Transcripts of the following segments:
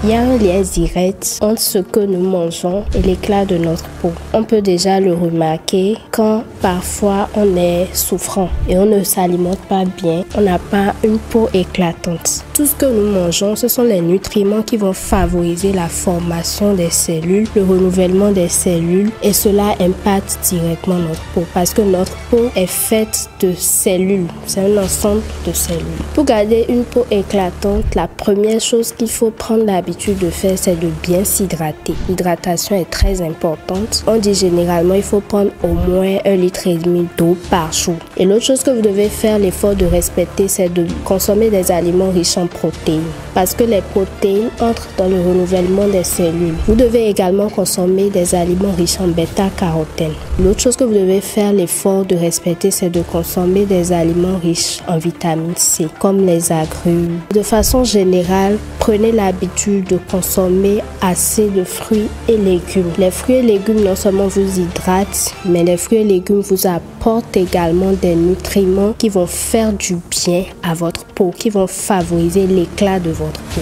Il y a un lien direct entre ce que nous mangeons et l'éclat de notre peau. On peut déjà le remarquer quand parfois on est souffrant et on ne s'alimente pas bien, on n'a pas une peau éclatante. Tout ce que nous mangeons, ce sont les nutriments qui vont favoriser la formation des cellules, le renouvellement des cellules et cela impacte directement notre peau parce que notre peau est faite de cellules, c'est un ensemble de cellules. Pour garder une peau éclatante, la première chose qu'il faut prendre l'habitude de faire, c'est de bien s'hydrater. L'hydratation est très importante. On dit généralement il faut prendre au moins 1,5 litre d'eau par jour. Et l'autre chose que vous devez faire l'effort de respecter, c'est de consommer des aliments riches en protéines. Parce que les protéines entrent dans le renouvellement des cellules. Vous devez également consommer des aliments riches en bêta-carotène. L'autre chose que vous devez faire l'effort de respecter, c'est de consommer des aliments riches en vitamine C, comme les agrumes. De façon générale, prenez l'habitude de consommer assez de fruits et légumes. Les fruits et légumes non seulement vous hydratent, mais les fruits et légumes vous apportent également des nutriments qui vont faire du bien à votre peau, qui vont favoriser l'éclat de votre peau.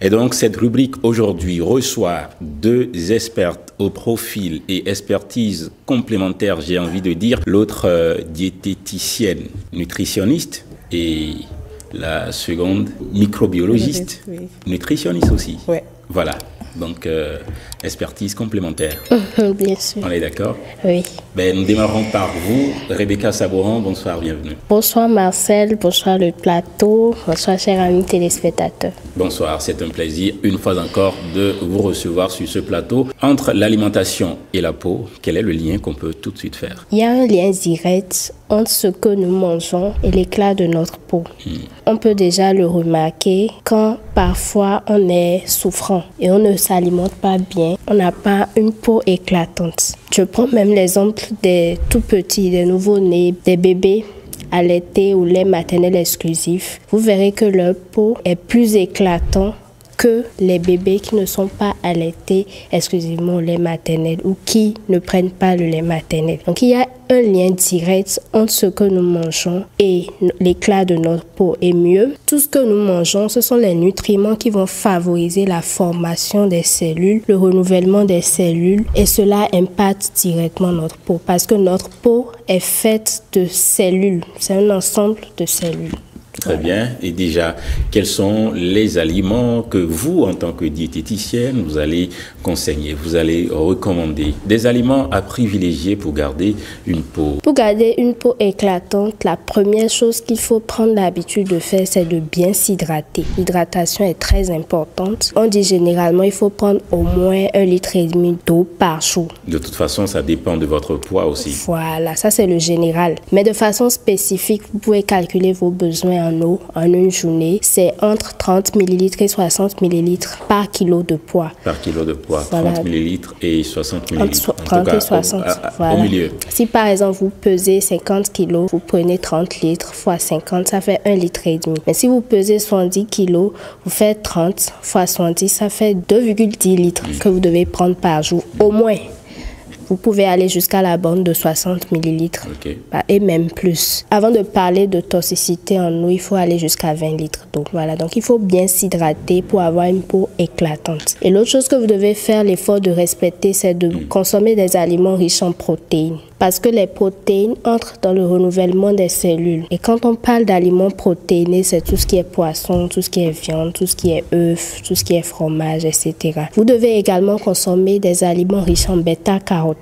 Et donc, cette rubrique aujourd'hui reçoit 2 expertes au profil et expertise complémentaire, j'ai envie de dire. L'autre diététicienne, nutritionniste et la seconde microbiologiste, nutritionniste aussi. Ouais. Voilà, donc expertise complémentaire. Bien sûr. On est d'accord? Oui. Ben, nous démarrons par vous, Rebecca Sabouran, bonsoir, bienvenue. Bonsoir Marcel, bonsoir le plateau, bonsoir chers amis téléspectateurs. Bonsoir, c'est un plaisir une fois encore de vous recevoir sur ce plateau. Entre l'alimentation et la peau, quel est le lien qu'on peut tout de suite faire? Il y a un lien direct entre ce que nous mangeons et l'éclat de notre peau. On peut déjà le remarquer quand parfois on est souffrant et on ne s'alimente pas bien, on n'a pas une peau éclatante. Je prends même l'exemple des tout petits, des nouveau-nés, des bébés allaités ou lait maternel exclusif. Vous verrez que leur peau est plus éclatante que les bébés qui ne sont pas allaités exclusivement au lait maternel ou qui ne prennent pas le lait maternel. Donc il y a un lien direct entre ce que nous mangeons et l'éclat de notre peau. Et mieux, tout ce que nous mangeons, ce sont les nutriments qui vont favoriser la formation des cellules, le renouvellement des cellules et cela impacte directement notre peau parce que notre peau est faite de cellules, c'est un ensemble de cellules. Très bien. Et déjà, quels sont les aliments que vous, en tant que diététicienne, vous allez conseiller, vous allez recommander? Des aliments à privilégier pour garder une peau. Pour garder une peau éclatante, la première chose qu'il faut prendre l'habitude de faire, c'est de bien s'hydrater. L'hydratation est très importante. On dit généralement il faut prendre au moins 1,5 litre d'eau par jour. De toute façon, ça dépend de votre poids aussi. Voilà, ça c'est le général. Mais de façon spécifique, vous pouvez calculer vos besoins en eau en une journée. C'est entre 30 ml et 60 ml par kilo de poids. Par kilo de poids, voilà. 30 ml et 60 ml. Entre 30 et 60, voilà. Au milieu. Si par exemple vous pesez 50 kg, vous prenez 30 litres fois 50, ça fait 1,5 litre. Mais si vous pesez 70 kg, vous faites 30 fois 70, ça fait 2,10 litres que vous devez prendre par jour, au moins. Vous pouvez aller jusqu'à la borne de 60 ml et même plus. Avant de parler de toxicité en eau, il faut aller jusqu'à 20 litres d'eau. Voilà, donc il faut bien s'hydrater pour avoir une peau éclatante. Et l'autre chose que vous devez faire l'effort de respecter, c'est de consommer des aliments riches en protéines. Parce que les protéines entrent dans le renouvellement des cellules. Et quand on parle d'aliments protéinés, c'est tout ce qui est poisson, tout ce qui est viande, tout ce qui est œufs, tout ce qui est fromage, etc. Vous devez également consommer des aliments riches en bêta-carotène.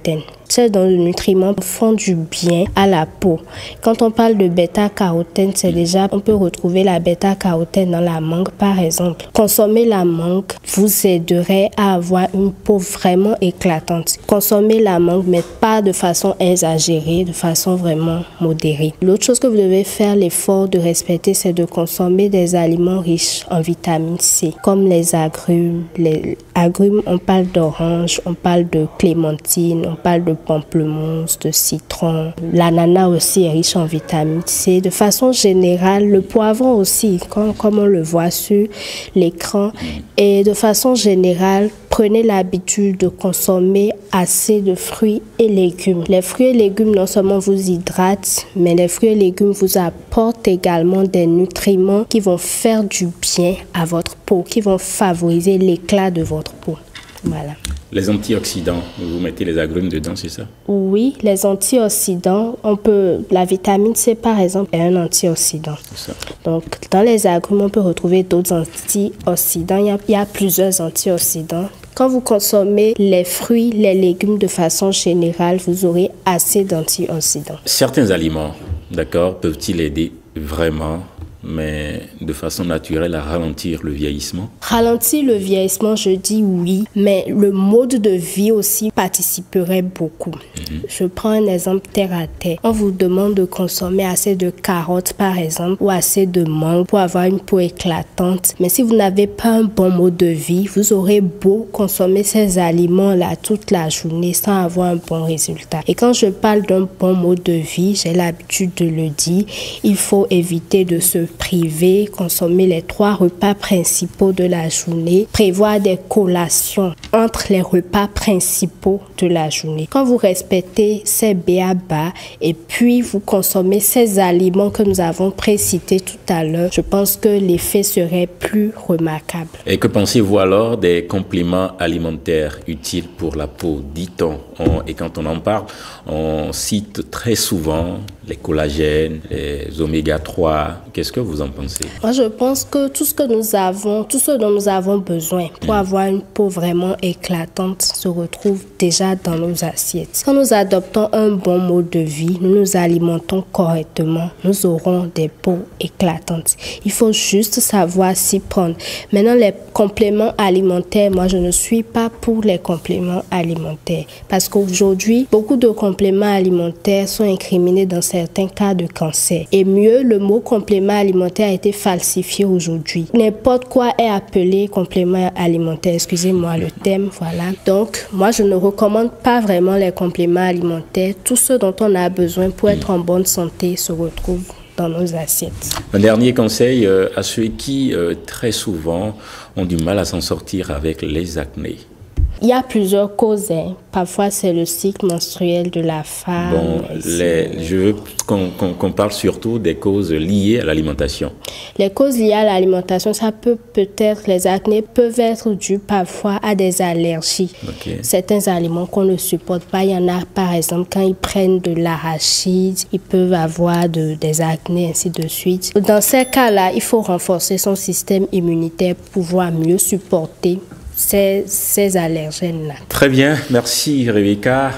C'est dont les nutriments font du bien à la peau. Quand on parle de bêta-carotène, c'est déjà, on peut retrouver la bêta-carotène dans la mangue par exemple. Consommer la mangue vous aiderait à avoir une peau vraiment éclatante. Consommer la mangue, mais pas de façon exagérée, de façon vraiment modérée. L'autre chose que vous devez faire l'effort de respecter, c'est de consommer des aliments riches en vitamine C, comme les agrumes. Les agrumes, on parle d'orange, on parle de clémentine, on parle de pamplemousse, de citron. L'ananas aussi est riche en vitamine C. De façon générale, le poivron aussi, comme on le voit sur l'écran. Et de façon générale, prenez l'habitude de consommer assez de fruits et légumes. Les fruits et légumes non seulement vous hydratent, mais les fruits et légumes vous apportent également des nutriments qui vont faire du bien à votre peau, qui vont favoriser l'éclat de votre peau. Voilà. Les antioxydants, vous mettez les agrumes dedans, c'est ça? Oui, les antioxydants, la vitamine C par exemple est un antioxydant. C'est ça. Donc dans les agrumes, on peut retrouver d'autres antioxydants. Il y a plusieurs antioxydants. Quand vous consommez les fruits, les légumes de façon générale, vous aurez assez d'antioxydants. Certains aliments, d'accord, peuvent-ils aider vraiment, mais de façon naturelle, à ralentir le vieillissement? Ralentir le vieillissement, je dis oui, mais le mode de vie aussi participerait beaucoup. Je prends un exemple terre à terre. On vous demande de consommer assez de carottes, par exemple, ou assez de mangue pour avoir une peau éclatante. Mais si vous n'avez pas un bon mode de vie, vous aurez beau consommer ces aliments-là toute la journée sans avoir un bon résultat. Et quand je parle d'un bon mode de vie, j'ai l'habitude de le dire, il faut éviter de se priver, consommer les 3 repas principaux de la journée, prévoir des collations entre les repas principaux de la journée. Quand vous respectez ces b.a.-ba et puis vous consommez ces aliments que nous avons précités tout à l'heure, je pense que l'effet serait plus remarquable. Et que pensez-vous alors des compléments alimentaires utiles pour la peau, dit-on, et quand on en parle, on cite très souvent les collagènes, les oméga 3. Qu'est-ce que vous en pensez? Moi, je pense que tout ce dont nous avons besoin pour avoir une peau vraiment éclatante se retrouve déjà dans nos assiettes. Quand nous adoptons un bon mode de vie, nous nous alimentons correctement, nous aurons des peaux éclatantes. Il faut juste savoir s'y prendre. Maintenant, les compléments alimentaires, moi, je ne suis pas pour les compléments alimentaires parce qu'aujourd'hui, beaucoup de compléments alimentaires sont incriminés dans certains cas de cancer. Et mieux, le mot complément alimentaire a été falsifié aujourd'hui. N'importe quoi est appelé complément alimentaire. Excusez-moi le terme, voilà. Donc, moi, je ne recommande pas vraiment les compléments alimentaires. Tout ce dont on a besoin pour être en bonne santé se retrouve dans nos assiettes. Un dernier conseil à ceux qui, très souvent, ont du mal à s'en sortir avec les acnés. Il y a plusieurs causes. Parfois, c'est le cycle menstruel de la femme. Bon, je veux qu'on parle surtout des causes liées à l'alimentation. Les causes liées à l'alimentation, ça peut-être, les acnés peuvent être dus parfois à des allergies. Okay. Certains aliments qu'on ne supporte pas, il y en a par exemple, quand ils prennent de l'arachide, ils peuvent avoir des acnés, ainsi de suite. Dans ces cas-là, il faut renforcer son système immunitaire pour pouvoir mieux supporter ces allergènes-là. Très bien, merci Rebecca.